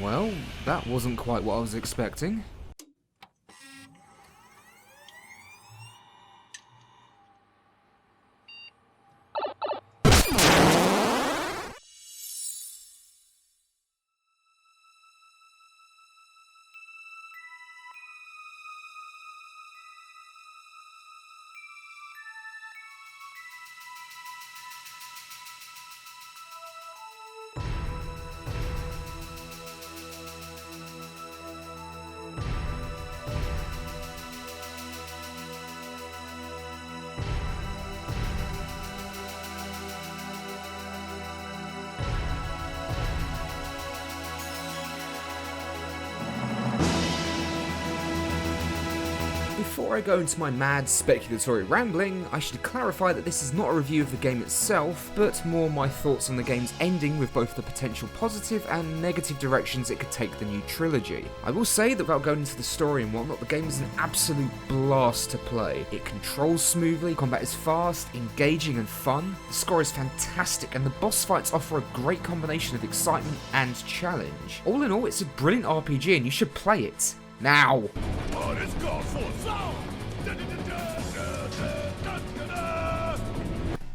Well, that wasn't quite what I was expecting. Before I go into my mad speculatory rambling, I should clarify that this is not a review of the game itself, but more my thoughts on the game's ending with both the potential positive and negative directions it could take the new trilogy. I will say that without going into the story and whatnot, the game is an absolute blast to play. It controls smoothly, combat is fast, engaging and fun, the score is fantastic, and the boss fights offer a great combination of excitement and challenge. All in all, it's a brilliant RPG and you should play it. Now!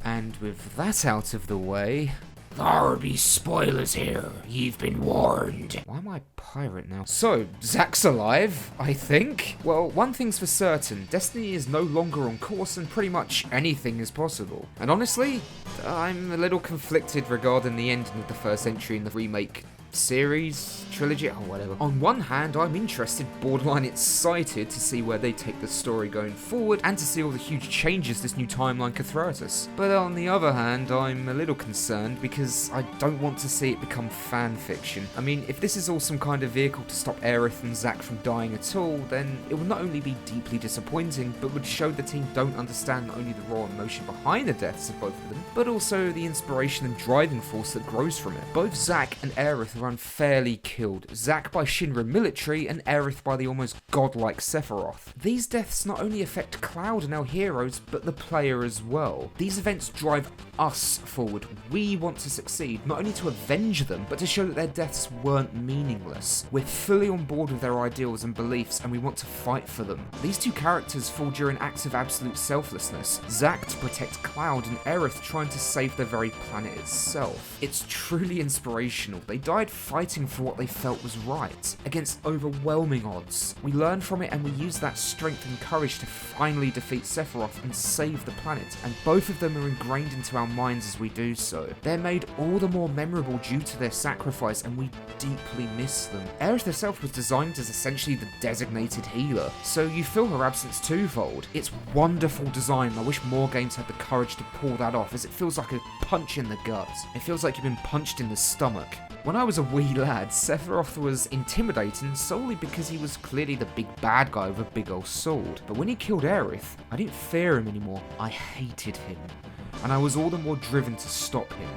And with that out of the way... There be spoilers here, you've been warned. Why am I a pirate now? So, Zack's alive, I think? Well, one thing's for certain, Destiny is no longer on course and pretty much anything is possible. And honestly, I'm a little conflicted regarding the ending of the first entry in the Remake series, trilogy, or whatever. On one hand, I'm interested, borderline excited to see where they take the story going forward and to see all the huge changes this new timeline could throw at us. But on the other hand, I'm a little concerned because I don't want to see it become fan fiction. I mean, if this is all some kind of vehicle to stop Aerith and Zack from dying at all, then it would not only be deeply disappointing, but would show the team don't understand not only the raw emotion behind the deaths of both of them, but also the inspiration and driving force that grows from it. Both Zack and Aerith are unfairly killed, Zack by Shinra military and Aerith by the almost godlike Sephiroth. These deaths not only affect Cloud and our heroes, but the player as well. These events drive us forward. We want to succeed, not only to avenge them, but to show that their deaths weren't meaningless. We're fully on board with their ideals and beliefs, and we want to fight for them. These two characters fall during acts of absolute selflessness, Zack to protect Cloud and Aerith trying to save their very planet itself. It's truly inspirational. They died fighting for what they felt was right, against overwhelming odds. We learn from it and we use that strength and courage to finally defeat Sephiroth and save the planet, and both of them are ingrained into our minds as we do so. They're made all the more memorable due to their sacrifice, and we deeply miss them. Aerith herself was designed as essentially the designated healer, so you feel her absence twofold. It's wonderful design, and I wish more games had the courage to pull that off, as it feels like a punch in the gut. It feels like you've been punched in the stomach. When I was a wee lad, Sephiroth was intimidating solely because he was clearly the big bad guy with a big old sword. But when he killed Aerith, I didn't fear him anymore, I hated him. And I was all the more driven to stop him.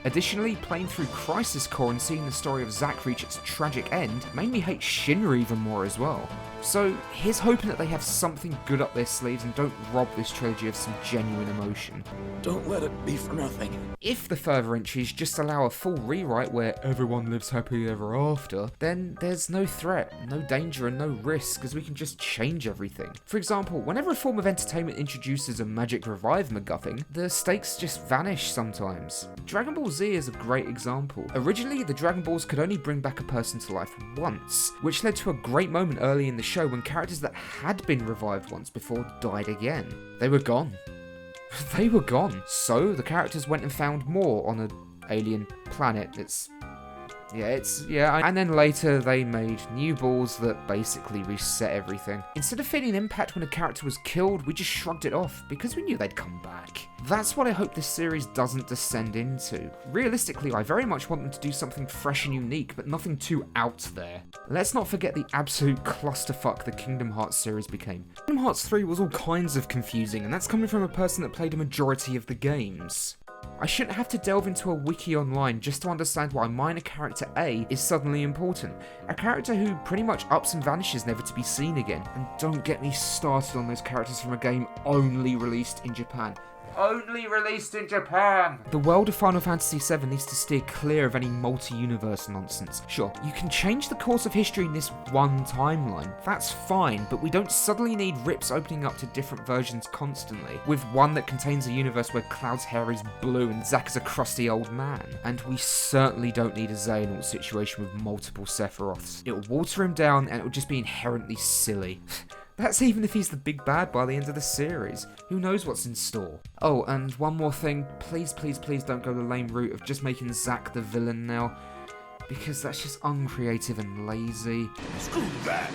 Additionally, playing through Crisis Core and seeing the story of Zack reach its tragic end made me hate Shinra even more as well. So here's hoping that they have something good up their sleeves and don't rob this trilogy of some genuine emotion. Don't let it be for nothing. If the further entries just allow a full rewrite where everyone lives happily ever after, then there's no threat, no danger and no risk, as we can just change everything. For example, whenever a form of entertainment introduces a magic revive MacGuffin, the stakes just vanish sometimes. Dragon Ball Z is a great example. Originally, the Dragon Balls could only bring back a person to life once, which led to a great moment early in the show when characters that had been revived once before died again. They were gone. They were gone. So the characters went and found more on an alien planet. And then later they made new balls that basically reset everything. Instead of feeling impact when a character was killed, we just shrugged it off because we knew they'd come back. That's what I hope this series doesn't descend into. Realistically, I very much want them to do something fresh and unique, but nothing too out there. Let's not forget the absolute clusterfuck the Kingdom Hearts series became. Kingdom Hearts 3 was all kinds of confusing, and that's coming from a person that played a majority of the games. I shouldn't have to delve into a wiki online just to understand why minor character A is suddenly important. A character who pretty much ups and vanishes never to be seen again. And don't get me started on those characters from a game only released in Japan. Only released in Japan! The world of Final Fantasy VII needs to steer clear of any multi-universe nonsense. Sure, you can change the course of history in this one timeline, that's fine, but we don't suddenly need rips opening up to different versions constantly, with one that contains a universe where Cloud's hair is blue and Zack is a crusty old man. And we certainly don't need a Xehanort situation with multiple Sephiroths. It'll water him down and it'll just be inherently silly. That's even if he's the big bad by the end of the series. Who knows what's in store? Oh, and one more thing. Please, please, please don't go the lame route of just making Zack the villain now. Because that's just uncreative and lazy. Screw that!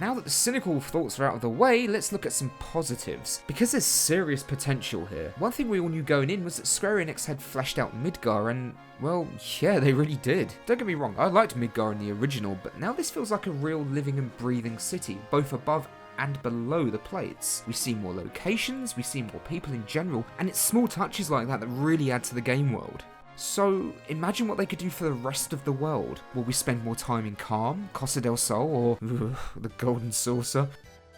Now that the cynical thoughts are out of the way, let's look at some positives. Because there's serious potential here. One thing we all knew going in was that Square Enix had fleshed out Midgar and, well, yeah, they really did. Don't get me wrong, I liked Midgar in the original, but now this feels like a real living and breathing city, both above and below the plates. We see more locations, we see more people in general, and it's small touches like that that really add to the game world. So, imagine what they could do for the rest of the world. Will we spend more time in Calm, Costa del Sol, or the Golden Saucer?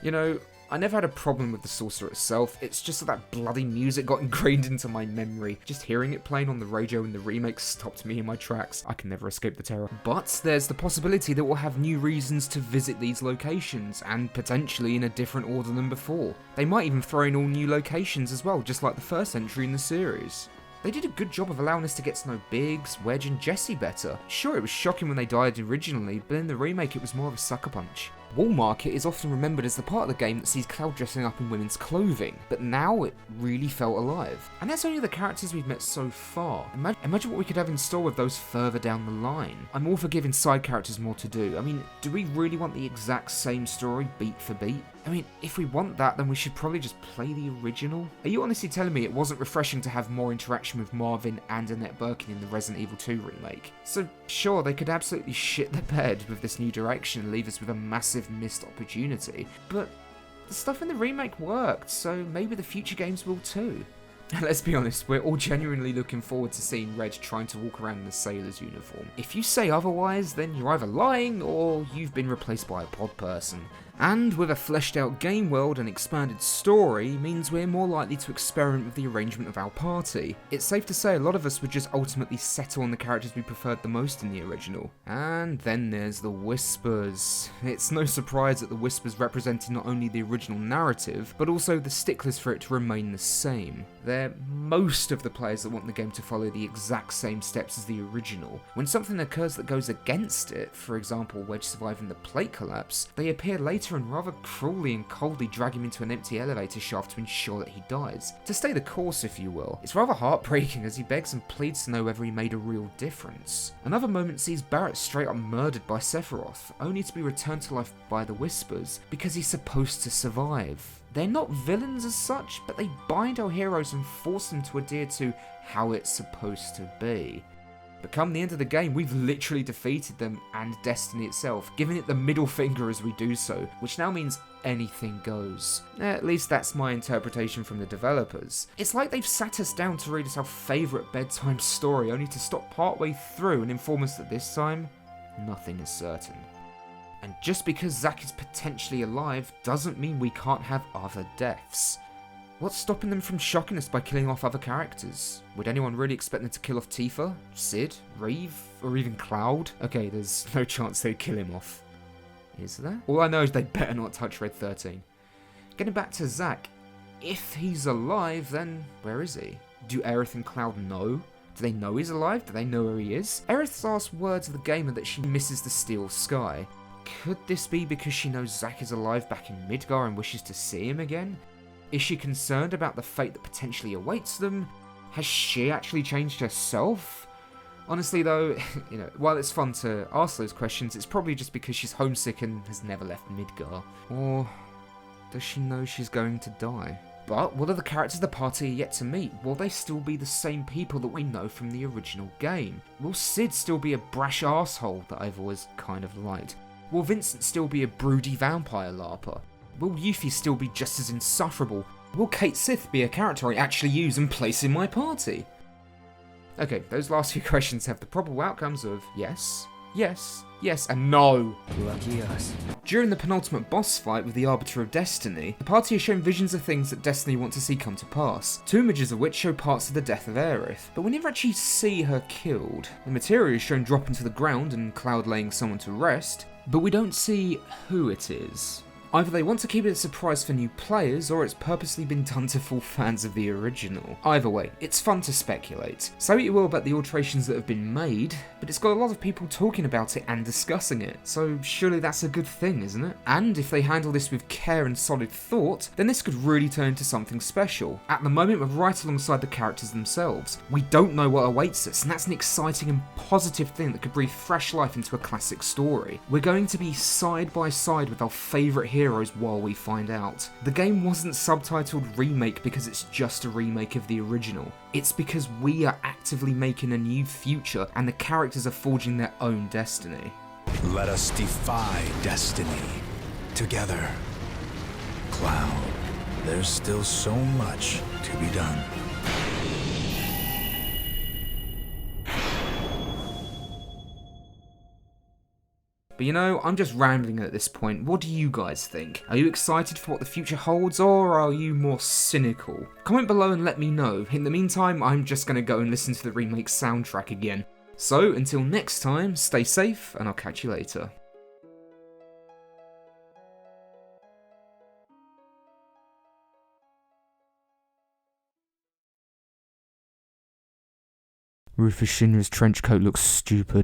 You know, I never had a problem with the saucer itself, it's just that bloody music got ingrained into my memory. Just hearing it playing on the radio in the remake stopped me in my tracks. I can never escape the terror. But there's the possibility that we'll have new reasons to visit these locations, and potentially in a different order than before. They might even throw in all new locations as well, just like the first entry in the series. They did a good job of allowing us to get to know Biggs, Wedge and Jesse better. Sure, it was shocking when they died originally, but in the remake it was more of a sucker punch. Wall Market is often remembered as the part of the game that sees Cloud dressing up in women's clothing, but now it really felt alive. And that's only the characters we've met so far. Imagine what we could have in store with those further down the line. I'm all for giving side characters more to do. I mean, do we really want the exact same story beat for beat? I mean, if we want that, then we should probably just play the original. Are you honestly telling me it wasn't refreshing to have more interaction with Marvin and Annette Birkin in the Resident Evil 2 remake? So sure, they could absolutely shit the bed with this new direction and leave us with a massive missed opportunity, but the stuff in the remake worked, so maybe the future games will too. Let's be honest, we're all genuinely looking forward to seeing Reg trying to walk around in a sailor's uniform. If you say otherwise, then you're either lying or you've been replaced by a pod person. And with a fleshed out game world and expanded story means we're more likely to experiment with the arrangement of our party. It's safe to say a lot of us would just ultimately settle on the characters we preferred the most in the original. And then there's the Whispers. It's no surprise that the Whispers represented not only the original narrative, but also the sticklers for it to remain the same. They're most of the players that want the game to follow the exact same steps as the original. When something occurs that goes against it, for example Wedge surviving the plate collapse, they appear later and rather cruelly and coldly drag him into an empty elevator shaft to ensure that he dies. To stay the course, if you will. It's rather heartbreaking as he begs and pleads to know whether he made a real difference. Another moment sees Barrett straight up murdered by Sephiroth, only to be returned to life by the Whispers, because he's supposed to survive. They're not villains as such, but they bind our heroes and force them to adhere to how it's supposed to be. But come the end of the game, we've literally defeated them and Destiny itself, giving it the middle finger as we do so, which now means anything goes. At least that's my interpretation from the developers. It's like they've sat us down to read us our favourite bedtime story, only to stop partway through and inform us that this time, nothing is certain. And just because Zack is potentially alive doesn't mean we can't have other deaths. What's stopping them from shocking us by killing off other characters? Would anyone really expect them to kill off Tifa, Cid, Reeve, or even Cloud? Okay, there's no chance they'd kill him off. Is there? All I know is they better not touch Red 13. Getting back to Zack, if he's alive, then where is he? Do Aerith and Cloud know? Do they know he's alive? Do they know where he is? Aerith's last words of the game are that she misses the steel sky. Could this be because she knows Zack is alive back in Midgar and wishes to see him again? Is she concerned about the fate that potentially awaits them? Has she actually changed herself? Honestly though, while it's fun to ask those questions, it's probably just because she's homesick and has never left Midgar. Or does she know she's going to die? But what are the characters of the party yet to meet? Will they still be the same people that we know from the original game? Will Cid still be a brash arsehole that I've always kind of liked? Will Vincent still be a broody vampire larper? Will Yuffie still be just as insufferable? Will Kate Sith be a character I actually use and place in my party? Okay, those last few questions have the probable outcomes of yes, Yes, yes, and no. Lucky us. During the penultimate boss fight with the Arbiter of Destiny, the party is shown visions of things that Destiny want to see come to pass, 2 images of which show parts of the death of Aerith, but we never actually see her killed. The materia is shown dropping to the ground and Cloud laying someone to rest, but we don't see who it is. Either they want to keep it a surprise for new players, or it's purposely been done to fool fans of the original. Either way, it's fun to speculate. Say what you will about the alterations that have been made, but it's got a lot of people talking about it and discussing it, so surely that's a good thing, isn't it? And if they handle this with care and solid thought, then this could really turn into something special. At the moment, we're right alongside the characters themselves. We don't know what awaits us, and that's an exciting and positive thing that could breathe fresh life into a classic story. We're going to be side by side with our favourite heroes while we find out. The game wasn't subtitled Remake because it's just a remake of the original. It's because we are actively making a new future and the characters are forging their own destiny. Let us defy destiny. Together. Cloud, there's still so much to be done. But you know, I'm just rambling at this point. What do you guys think? Are you excited for what the future holds, or are you more cynical? Comment below and let me know. In the meantime, I'm just gonna go and listen to the remake soundtrack again. So, until next time, stay safe, and I'll catch you later. Rufus Shinra's trench coat looks stupid.